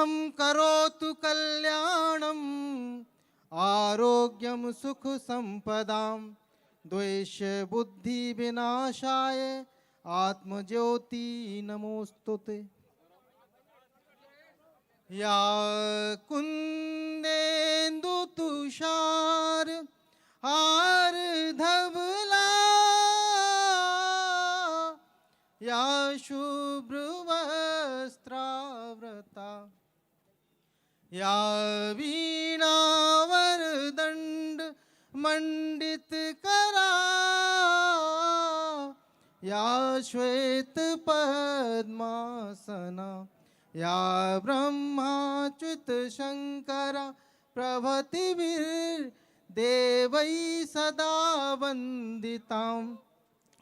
शुभम करोतु कल्याणम आरोग्यम सुख संपदाम द्वेष बुद्धि विनाशाय आत्मज्योति नमोस्तुते। या कुंदेन्दु तुषार हार धवला या शुभ्र वस्त्रावृता या वीणावर दंड मंडित करा या श्वेत पद्मासना या ब्रह्माच्युत शंकरा प्रभृतिभिर् देवै सदा वंदिताम्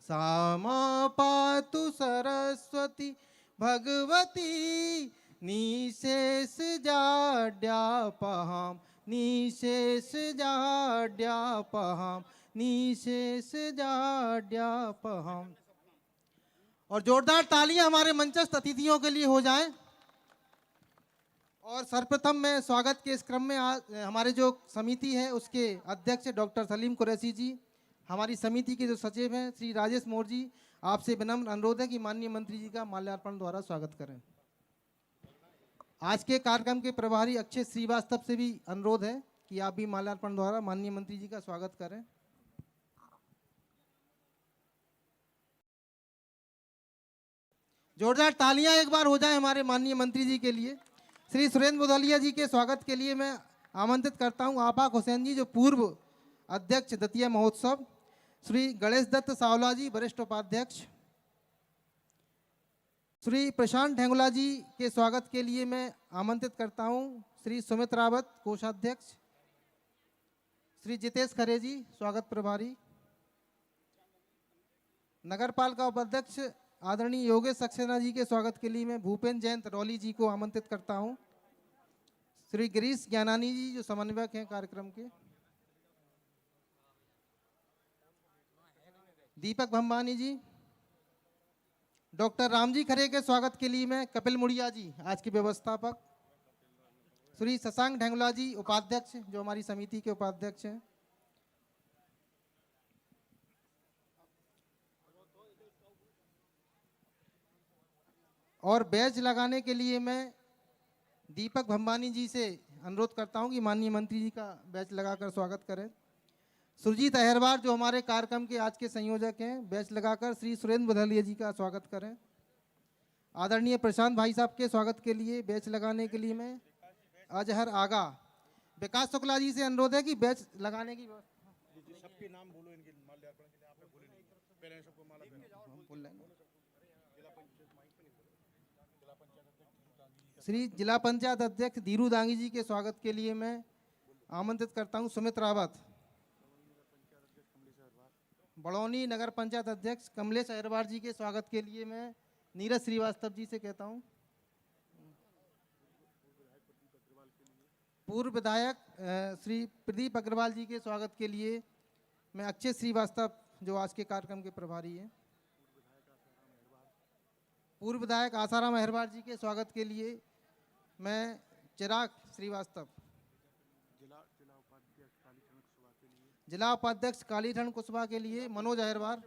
सा मा पातु सरस्वती भगवती निशेष जाड्यापहाम् निशेष जाड्यापहाम् निशेष जाड्यापहाम्। और जोरदार तालियां हमारे मंचस्थ अतिथियों के लिए हो जाएं। और सर्वप्रथम मैं स्वागत के इस क्रम में हमारे जो समिति है उसके अध्यक्ष डॉक्टर सलीम कुरैशी जी, हमारी समिति के जो सचिव हैं श्री राजेश मोर जी, आपसे विनम्र अनुरोध है कि माननीय मंत्री जी का माल्यार्पण द्वारा स्वागत करें। आज के कार्यक्रम के प्रभारी अक्षय श्रीवास्तव से भी अनुरोध है कि आप भी माल्यार्पण द्वारा माननीय मंत्री जी का स्वागत करें। जोरदार तालियां एक बार हो जाए हमारे माननीय मंत्री जी के लिए। श्री सुरेंद्र बुधालिया जी के स्वागत के लिए मैं आमंत्रित करता हूं आफाक हुसैन जी, जो पूर्व अध्यक्ष दतिया महोत्सव, श्री गणेश दत्त सावला जी वरिष्ठ उपाध्यक्ष, श्री प्रशांत ढेंगुला जी के स्वागत के लिए मैं आमंत्रित करता हूं श्री सुमित रावत कोषाध्यक्ष, श्री जितेश खरे जी स्वागत प्रभारी, नगरपालिका उपाध्यक्ष आदरणीय योगेश सक्सेना जी के स्वागत के लिए मैं भूपेन्द्र जैन रौली जी को आमंत्रित करता हूं, श्री गिरीश ज्ञानानी जी जो समन्वयक हैं कार्यक्रम के, दीपक भंबानी जी, डॉक्टर रामजी खरे के स्वागत के लिए मैं कपिल मुड़िया जी आज के व्यवस्थापक, श्री शशांक ढेंगुला जी उपाध्यक्ष जो हमारी समिति के उपाध्यक्ष हैं, और बैच लगाने के लिए मैं दीपक भंबानी जी से अनुरोध करता हूं कि माननीय मंत्री जी का बैच लगाकर स्वागत करें। सुरजीत अहरवार जो हमारे कार्यक्रम के आज के संयोजक हैं, बैच लगाकर श्री सुरेंद्र बुधालिया जी का स्वागत करें। आदरणीय प्रशांत भाई साहब के स्वागत के लिए बैच लगाने के लिए मैं अजहर आगा, विकास शुक्ला जी से अनुरोध है कि बैच लगाने की सबके नाम बोलो, इनके माल्यार्पण के लिए आपने बोले नहीं, पहले सबको माला बोल लेंगे। श्री जिला पंचायत अध्यक्ष धीरू दांगी जी के स्वागत के लिए मैं आमंत्रित करता हूं सुमित रावत, बड़ौनी नगर पंचायत अध्यक्ष कमलेश अहरवार जी के स्वागत के लिए मैं नीरज श्रीवास्तव जी से कहता हूं, पूर्व विधायक श्री प्रदीप अग्रवाल जी के स्वागत के लिए मैं अक्षय श्रीवास्तव जो आज के कार्यक्रम के प्रभारी हैं, पूर्व विधायक आसाराम अहरवार जी के स्वागत के लिए मैं चिराग श्रीवास्तव, जिला उपाध्यक्ष कालीठन कुशवाहा के लिए मनोज अहरवार,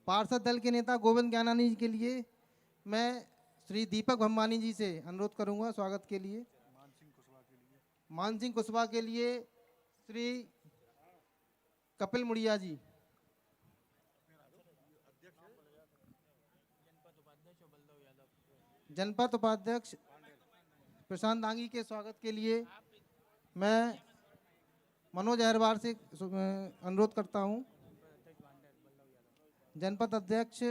पार्षद दल के नेता गोविंद ज्ञानानी जी के लिए मैं श्री दीपक भंबानी जी से अनुरोध करूंगा स्वागत के लिए, मान सिंह कुशवाहा के लिए श्री कपिल मुड़िया जी, जनपद उपाध्यक्ष प्रशांत दांगी के स्वागत के लिए मैं मनोज अहरवार से अनुरोध करता हूं, जनपद अध्यक्ष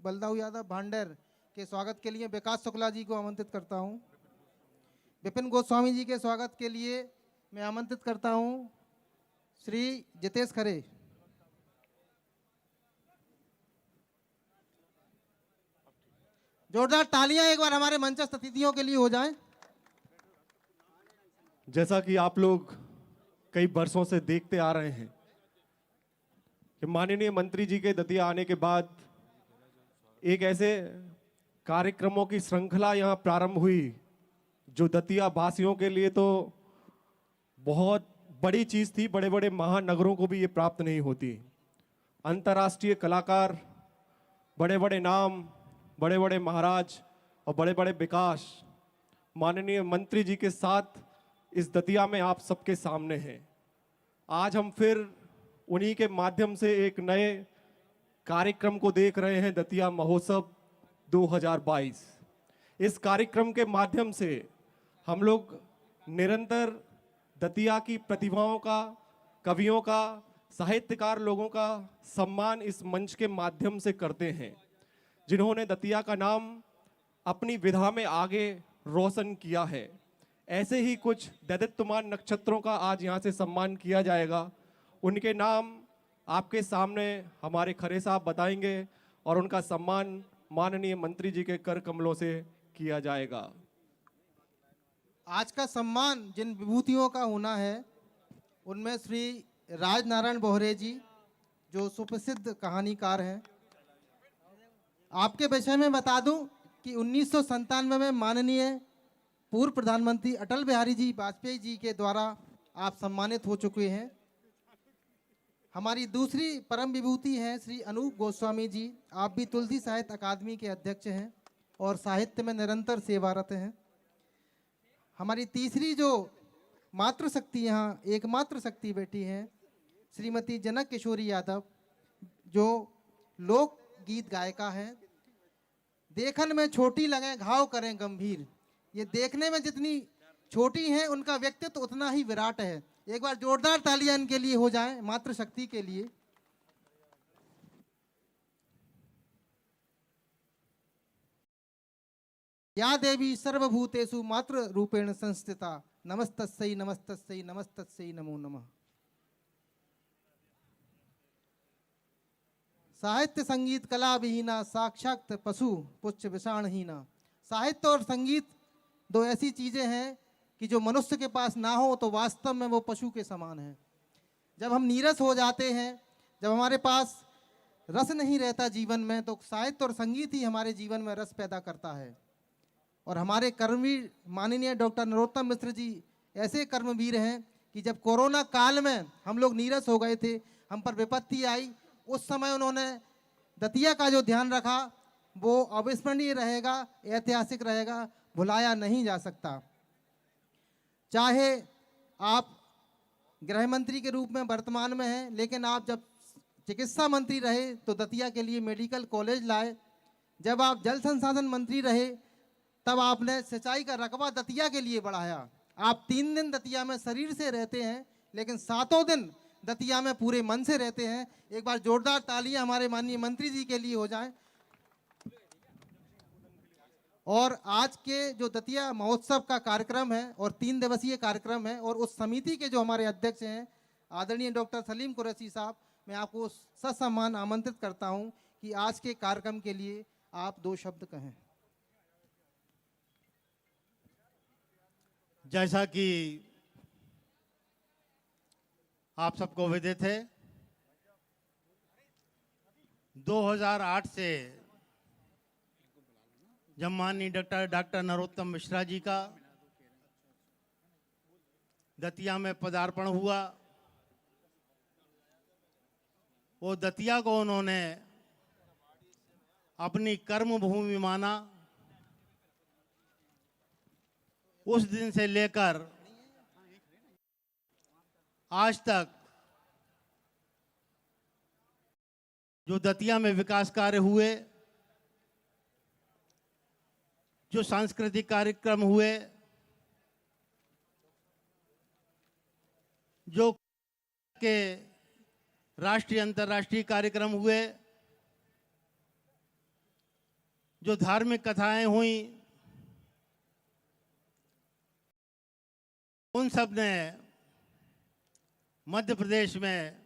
बलदाऊ यादव भांडेर के स्वागत के लिए विकास शुक्ला जी को आमंत्रित करता हूं, विपिन गोस्वामी जी के स्वागत के लिए मैं आमंत्रित करता हूं श्री जितेश खरे, जोरदार तालियां एक बार हमारे मंचस्थ अतिथियों के लिए हो जाएं। जैसा कि आप लोग कई वर्षों से देखते आ रहे हैं कि माननीय मंत्री जी के दतिया आने के बाद एक ऐसे कार्यक्रमों की श्रृंखला यहाँ प्रारंभ हुई, जो दतिया वासियों के लिए तो बहुत बड़ी चीज थी। बड़े बड़े महानगरों को भी ये प्राप्त नहीं होती। अंतर्राष्ट्रीय कलाकार, बड़े बड़े नाम, बड़े बड़े महाराज और बड़े बड़े विकास माननीय मंत्री जी के साथ इस दतिया में आप सबके सामने हैं। आज हम फिर उन्हीं के माध्यम से एक नए कार्यक्रम को देख रहे हैं, दतिया महोत्सव 2022। इस कार्यक्रम के माध्यम से हम लोग निरंतर दतिया की प्रतिभाओं का, कवियों का, साहित्यकार लोगों का सम्मान इस मंच के माध्यम से करते हैं, जिन्होंने दतिया का नाम अपनी विधा में आगे रोशन किया है। ऐसे ही कुछ दैदित्यमान नक्षत्रों का आज यहाँ से सम्मान किया जाएगा। उनके नाम आपके सामने हमारे खरे साहब बताएंगे और उनका सम्मान माननीय मंत्री जी के कर कमलों से किया जाएगा। आज का सम्मान जिन विभूतियों का होना है, उनमें श्री राजनारायण बोहरे जी, जो सुप्रसिद्ध कहानीकार हैं। आपके विषय में बता दूं कि 1997 में माननीय पूर्व प्रधानमंत्री अटल बिहारी जी वाजपेयी जी के द्वारा आप सम्मानित हो चुके हैं। हमारी दूसरी परम विभूति हैं श्री अनूप गोस्वामी जी। आप भी तुलसी साहित्य अकादमी के अध्यक्ष हैं और साहित्य में निरंतर सेवारत हैं। हमारी तीसरी जो मातृशक्ति, यहाँ एकमात्र शक्ति बैठी हैं, श्रीमती जनक किशोरी यादव, जो लोक गीत गायिका हैं। देखन में छोटी लगे घाव करें गंभीर, ये देखने में जितनी छोटी हैं उनका व्यक्तित्व उतना ही विराट है। एक बार जोरदार तालियां इनके लिए हो जाएं, मातृशक्ति के लिए। या देवी सर्वभूतेषु मातृ रूपेण संस्थिता, नमस्तस्यै नमस्तस्यै नमस्तस्यै नमो नमः। साहित्य संगीत कला विहीना, साक्षात पशु पुच्छ विषाणहीना। साहित्य और संगीत दो ऐसी चीजें हैं कि जो मनुष्य के पास ना हो तो वास्तव में वो पशु के समान है। जब हम नीरस हो जाते हैं, जब हमारे पास रस नहीं रहता जीवन में, तो साहित्य और संगीत ही हमारे जीवन में रस पैदा करता है। और हमारे कर्मवीर माननीय डॉक्टर नरोत्तम मिश्र जी ऐसे कर्मवीर हैं कि जब कोरोना काल में हम लोग नीरस हो गए थे, हम पर विपत्ति आई, उस समय उन्होंने दतिया का जो ध्यान रखा वो अविस्मरणीय रहेगा, ऐतिहासिक रहेगा, भुलाया नहीं जा सकता। चाहे आप गृह मंत्री के रूप में वर्तमान में हैं, लेकिन आप जब चिकित्सा मंत्री रहे तो दतिया के लिए मेडिकल कॉलेज लाए। जब आप जल संसाधन मंत्री रहे तब आपने सिंचाई का रकबा दतिया के लिए बढ़ाया। आप 3 दिन दतिया में शरीर से रहते हैं, लेकिन 7 दिन दतिया में पूरे मन से रहते हैं। एक बार जोरदार तालियां हमारे माननीय मंत्री जी के लिए हो जाएं। और आज के जो दतिया महोत्सव का कार्यक्रम है और 3 दिवसीय कार्यक्रम है, और उस समिति के जो हमारे अध्यक्ष हैं आदरणीय डॉक्टर सलीम कुरैशी साहब, मैं आपको ससम्मान आमंत्रित करता हूं कि आज के कार्यक्रम के लिए आप 2 शब्द कहें। जैसा कि आप सबको विदित है, 2008 से जब माननीय डॉक्टर नरोत्तम मिश्रा जी का दतिया में पदार्पण हुआ, वो दतिया को उन्होंने अपनी कर्म भूमि माना। उस दिन से लेकर आज तक जो दतिया में विकास कार्य हुए, जो सांस्कृतिक कार्यक्रम हुए, जो के राष्ट्रीय अंतर्राष्ट्रीय कार्यक्रम हुए, जो धार्मिक कथाएं हुई, उन सब ने मध्य प्रदेश में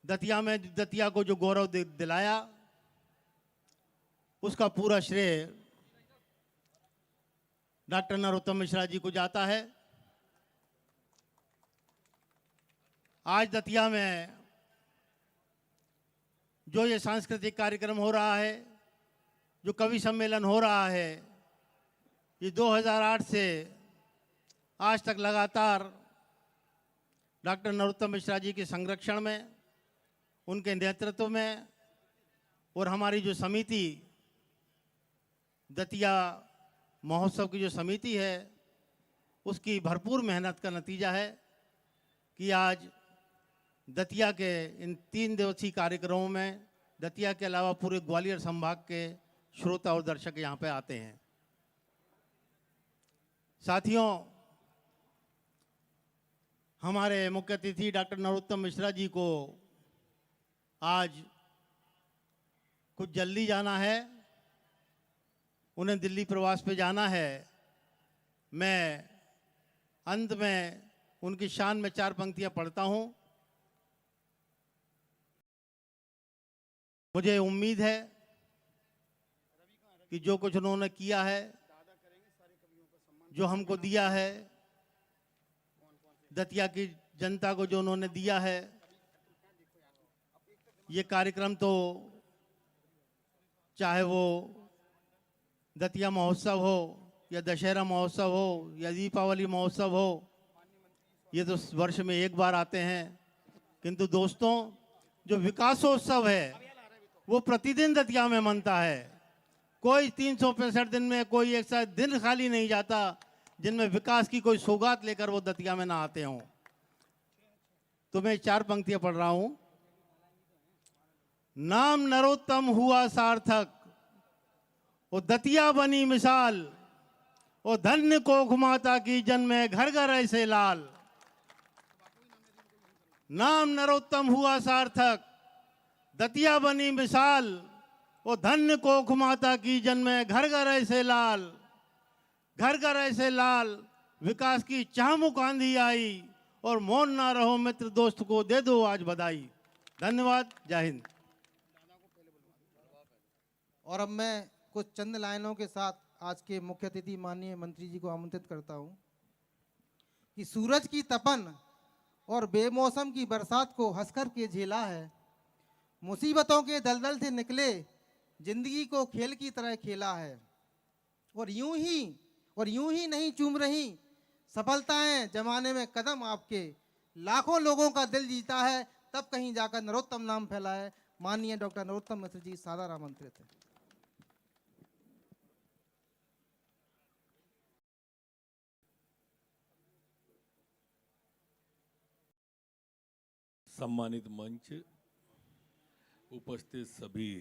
दतिया को जो गौरव दिलाया, उसका पूरा श्रेय डॉक्टर नरोत्तम मिश्रा जी को जाता है। आज दतिया में जो ये सांस्कृतिक कार्यक्रम हो रहा है, जो कवि सम्मेलन हो रहा है, ये 2008 से आज तक लगातार डॉक्टर नरोत्तम मिश्रा जी के संरक्षण में, उनके नेतृत्व में और हमारी जो समिति दतिया महोत्सव की जो समिति है, उसकी भरपूर मेहनत का नतीजा है कि आज दतिया के इन 3 दिवसीय कार्यक्रमों में दतिया के अलावा पूरे ग्वालियर संभाग के श्रोता और दर्शक यहाँ पे आते हैं। साथियों, हमारे मुख्य अतिथि डॉक्टर नरोत्तम मिश्रा जी को आज कुछ जल्दी जाना है, उन्हें दिल्ली प्रवास पे जाना है। मैं अंत में उनकी शान में 4 पंक्तियां पढ़ता हूं। मुझे उम्मीद है कि जो कुछ उन्होंने किया है, जो हमको दिया है, दतिया की जनता को जो उन्होंने दिया है, ये कार्यक्रम तो चाहे वो दतिया महोत्सव हो या दशहरा महोत्सव हो या दीपावली महोत्सव हो, ये तो वर्ष में एक बार आते हैं। किंतु दोस्तों, जो विकासोत्सव है वो प्रतिदिन दतिया में मनता है। कोई 365 दिन में कोई एक साथ दिन खाली नहीं जाता जिनमें विकास की कोई सौगात लेकर वो दतिया में ना आते हों। तो मैं 4 पंक्तियां पढ़ रहा हूं। नाम नरोत्तम हुआ सार्थक, वो दतिया बनी मिसाल, वो धन्य कोख माता की जन्मे घर घर ऐसे लाल। नाम नरोत्तम हुआ सार्थक, दतिया बनी मिसाल, वो धन्य कोख माता की जन्मे घर घर ऐसे लाल। घर घर ऐसे लाल, विकास की चामुक आंधी आई, और मौन ना रहो मित्र दोस्त को दे दो आज बधाई। धन्यवाद, जय हिंद। और अब मैं कुछ चंद लाइनों के साथ आज के मुख्य अतिथि माननीय मंत्री जी को आमंत्रित करता हूं कि सूरज की तपन और बेमौसम की बरसात को हंसकर के झेला है, मुसीबतों के दलदल से निकले जिंदगी को खेल की तरह खेला है, और यूं ही नहीं चूम रही सफलताएं जमाने में कदम आपके, लाखों लोगों का दिल जीता है तब कहीं जाकर नरोत्तम नाम फैला है। माननीय डॉक्टर नरोत्तम मिश्र जी सादर आमंत्रित है। सम्मानित मंच, उपस्थित सभी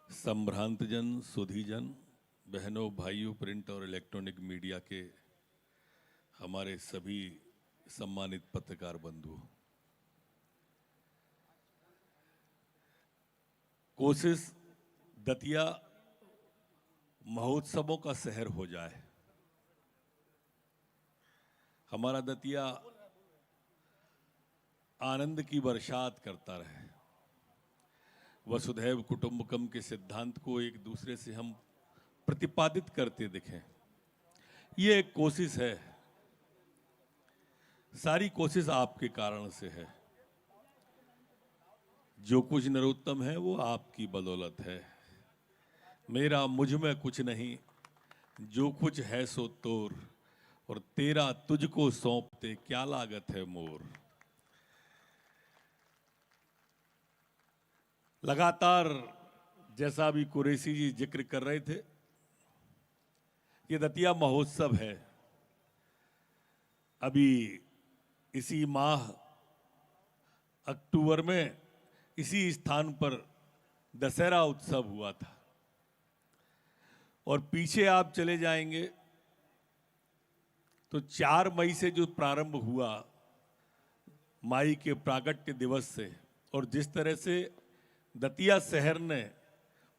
संभ्रांतजन, सुधीजन, बहनों, भाइयों, प्रिंट और इलेक्ट्रॉनिक मीडिया के हमारे सभी सम्मानित पत्रकार बंधु, कोशिश दतिया महोत्सवों का शहर हो जाए। हमारा दतिया आनंद की बरसात करता रहे। वसुधैव कुटुंबकम के सिद्धांत को एक दूसरे से हम प्रतिपादित करते दिखें, ये एक कोशिश है। सारी कोशिश आपके कारण से है। जो कुछ नरोत्तम है वो आपकी बदौलत है। मेरा मुझ में कुछ नहीं, जो कुछ है सो तोर, और तेरा तुझको सौंपते क्या लागत है मोर। लगातार जैसा अभी कुरैशी जी जिक्र कर रहे थे, ये दतिया महोत्सव है। अभी इसी माह अक्टूबर में इसी स्थान पर दशहरा उत्सव हुआ था, और पीछे आप चले जाएंगे तो 4 मई से जो प्रारंभ हुआ माई के प्रागट्य दिवस से, और जिस तरह से दतिया शहर ने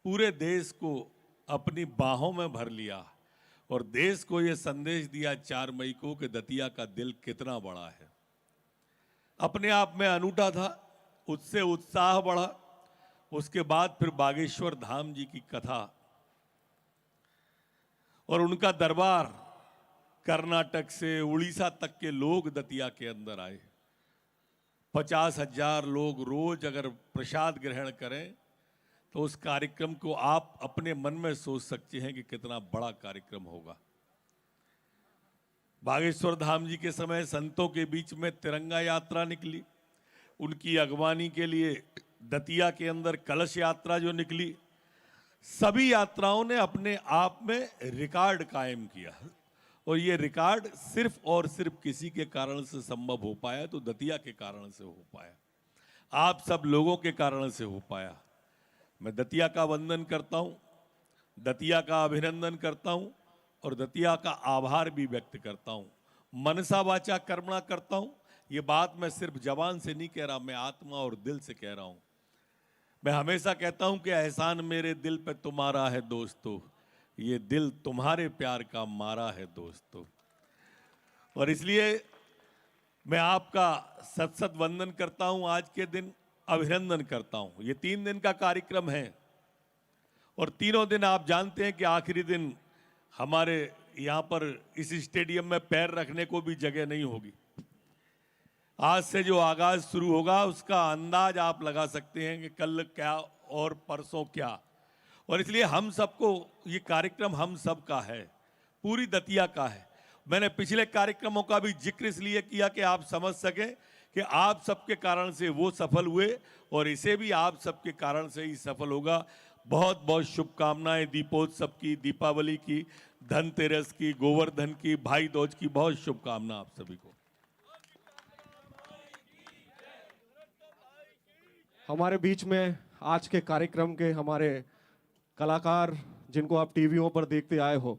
पूरे देश को अपनी बाहों में भर लिया और देश को यह संदेश दिया 4 मई को कि दतिया का दिल कितना बड़ा है, अपने आप में अनूठा था। उससे उत्साह बढ़ा। उसके बाद फिर बागेश्वर धाम जी की कथा और उनका दरबार, कर्नाटक से उड़ीसा तक के लोग दतिया के अंदर आए। 50,000 लोग रोज अगर प्रसाद ग्रहण करें तो उस कार्यक्रम को आप अपने मन में सोच सकते हैं कि कितना बड़ा कार्यक्रम होगा। बागेश्वर धाम जी के समय संतों के बीच में तिरंगा यात्रा निकली, उनकी अगवानी के लिए दतिया के अंदर कलश यात्रा जो निकली, सभी यात्राओं ने अपने आप में रिकॉर्ड कायम किया। और ये रिकॉर्ड सिर्फ और सिर्फ किसी के कारण से संभव हो पाया, तो दतिया के कारण से हो पाया, आप सब लोगों के कारण से हो पाया। मैं दतिया का वंदन करता हूं, दतिया का अभिनंदन करता हूं और दतिया का आभार भी व्यक्त करता हूं। मनसा वाचा कर्मणा करता हूं। ये बात मैं सिर्फ जबान से नहीं कह रहा, मैं आत्मा और दिल से कह रहा हूं। मैं हमेशा कहता हूं कि एहसान मेरे दिल पे तुम्हारा है दोस्तों, ये दिल तुम्हारे प्यार का मारा है दोस्तों। और इसलिए मैं आपका सत सत वंदन करता हूं, आज के दिन अभिनंदन करता हूं। ये 3 दिन का कार्यक्रम है और तीनों दिन आप जानते हैं कि आखिरी दिन हमारे यहाँ पर इस स्टेडियम में पैर रखने को भी जगह नहीं होगी। आज से जो आगाज शुरू होगा उसका अंदाज आप लगा सकते हैं कि कल क्या और परसों क्या। और इसलिए हम सबको ये कार्यक्रम हम सब का है, पूरी दतिया का है। मैंने पिछले कार्यक्रमों का भी जिक्र इसलिए किया कि आप समझ सकें कि आप सबके कारण से वो सफल हुए और इसे भी आप सबके कारण से ही सफल होगा। बहुत बहुत शुभकामनाएं दीपोत्सव की, दीपावली की, धनतेरस की, गोवर्धन की, भाई दूज की बहुत शुभकामना आप सभी को। हमारे बीच में आज के कार्यक्रम के हमारे कलाकार जिनको आप टीवियों पर देखते आए हो,